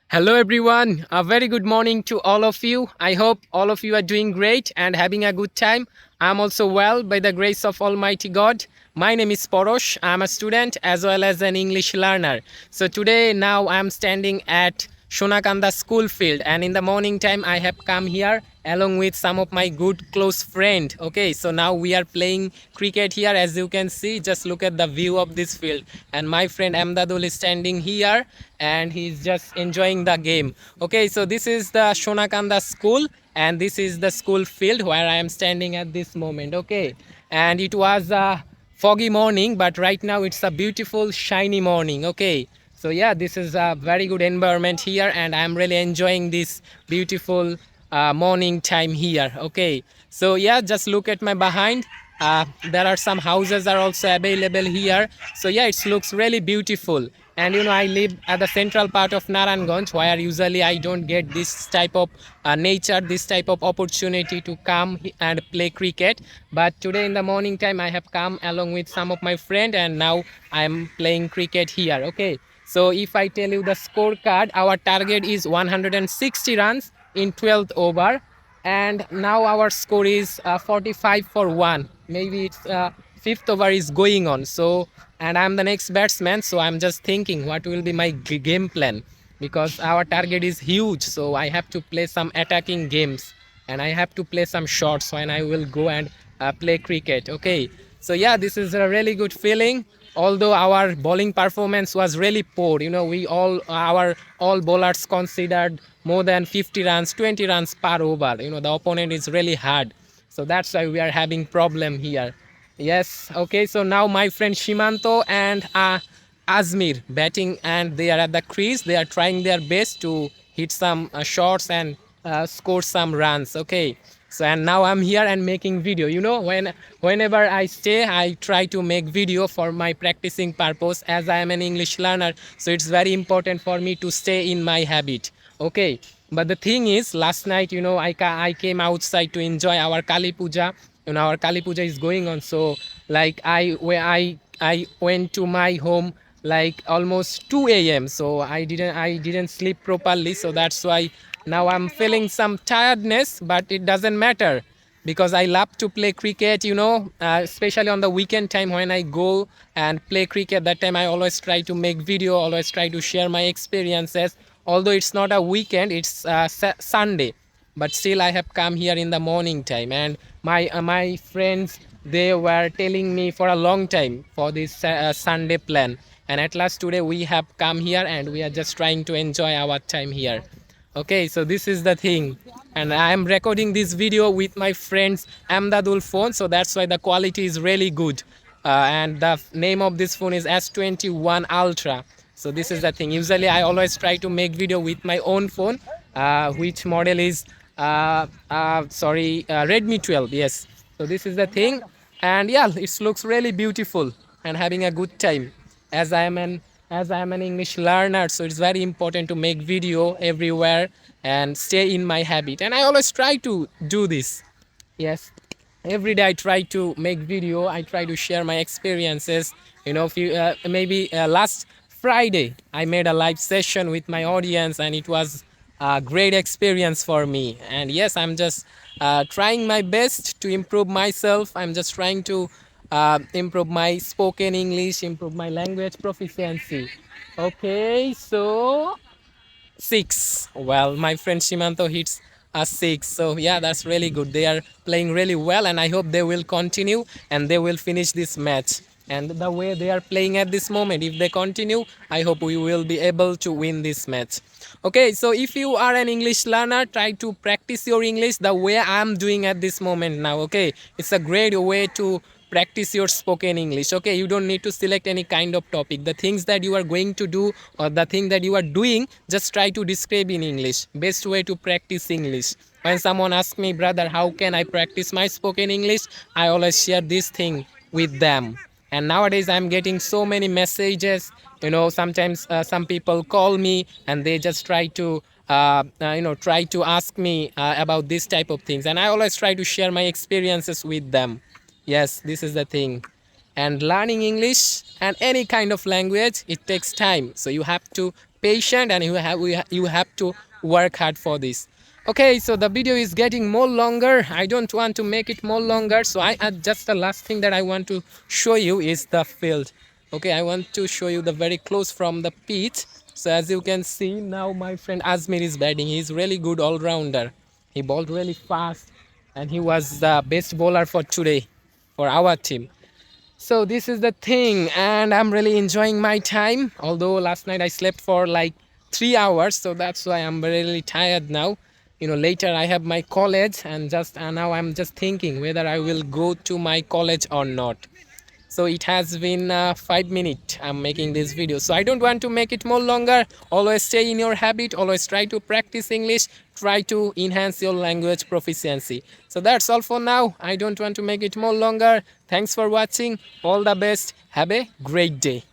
Hello, everyone. A very good morning to all of you. I hope all of you are doing great and having a good time. I'm also well by the grace of Almighty God. My name is Porosh. I'm a student as well as an English learner. So today, now I'm standing at Shonakanda school field, and in the morning time, I have come here along with some of my good close friend. Okay, so now we are playing cricket here. As you can see, just look at the view of this field, and my friend Amdadul is standing here and he's just enjoying the game. Okay, so this is the Shonakanda school, and this is the school field where I am standing at this moment. Okay, and it was a foggy morning, but right now it's a beautiful shiny morning. Okay, so yeah, this is a very good environment here, and I'm really enjoying this beautiful morning time here. Okay, so yeah, just look at my behind. There are some houses are also available here. So yeah, it looks really beautiful. And I live at the central part of Naranganj, where usually I don't get this type of nature, this type of opportunity to come and play cricket. But today in the morning time, I have come along with some of my friend, and now I'm playing cricket here. Okay, so if I tell you the scorecard, our target is 160 runs in 12th over, and now our score is 45 for 1. Maybe it's fifth over is going on. So, and I'm the next batsman, so I'm just thinking what will be my game plan, because our target is huge. So I have to play some attacking games, and I have to play some shots when I will go and play cricket. Okay, so yeah, this is a really good feeling. Although our bowling performance was really poor, we all our all bowlers considered more than 50 runs, 20 runs per over. The opponent is really hard, so that's why we are having problem here. Yes, okay, so now my friend Shimanto and Azmir batting, and they are at the crease. They are trying their best to hit some shots and score some runs. Okay, so and now I'm here and making video. Whenever I stay, I try to make video for my practicing purpose, as I am an English learner. So it's very important for me to stay in my habit. Okay, but the thing is, last night, I came outside to enjoy our Kali Puja. Our Kali Puja is going on. So like I went to my home like almost 2 a.m. So I didn't sleep properly. So that's why now I'm feeling some tiredness, but it doesn't matter, because I love to play cricket, especially on the weekend time when I go and play cricket. That time I always try to make video, always try to share my experiences. Although it's not a weekend, it's Sunday, but still I have come here in the morning time, and my friends, they were telling me for a long time for this Sunday plan, and at last today we have come here, and we are just trying to enjoy our time here. Okay, so this is the thing, and I am recording this video with my friend's Amdadul phone, so that's why the quality is really good. And the name of this phone is S21 Ultra. So this is the thing. Usually I always try to make video with my own phone, which model is Redmi 12. Yes. So this is the thing, and yeah, it looks really beautiful and having a good time. As I am an English learner, so it's very important to make video everywhere and stay in my habit. And I always try to do this. Yes, every day I try to make video. I try to share my experiences. Maybe last Friday I made a live session with my audience, and it was a great experience for me. And yes, I'm just trying my best to improve myself. I'm just trying to improve my spoken English, improve my language proficiency. Okay, so 6. Well, my friend Shimanto hits a 6. So yeah, that's really good. They are playing really well, and I hope they will continue and they will finish this match. And the way they are playing at this moment, if they continue, I hope we will be able to win this match. Okay, so if you are an English learner, try to practice your English the way I'm doing at this moment now. Okay, it's a great way to practice your spoken English. Okay, you don't need to select any kind of topic. The things that you are going to do, or the thing that you are doing, just try to describe in English. Best way to practice English. When someone asks me, brother, how can I practice my spoken English, I always share this thing with them. And nowadays I'm getting so many messages. Sometimes some people call me, and they just try to try to ask me about this type of things, and I always try to share my experiences with them. Yes, this is the thing. And learning English and any kind of language, it takes time. So you have to patient, and you have to work hard for this. Okay, so the video is getting more longer. I don't want to make it more longer, so I just the last thing that I want to show you is the field. Okay, I want to show you the very close from the pitch. So as you can see now, my friend Azmir is batting. He's really good all-rounder. He bowled really fast, and he was the best bowler for today for our team. So this is the thing, and I'm really enjoying my time. Although last night I slept for like 3 hours, so that's why I'm really tired now. Later I have my college, and just now I'm just thinking whether I will go to my college or not. So it has been 5 minutes I'm making this video, so I don't want to make it more longer. Always stay in your habit, always try to practice English, try to enhance your language proficiency. So that's all for now. I don't want to make it more longer. Thanks for watching. All the best. Have a great day.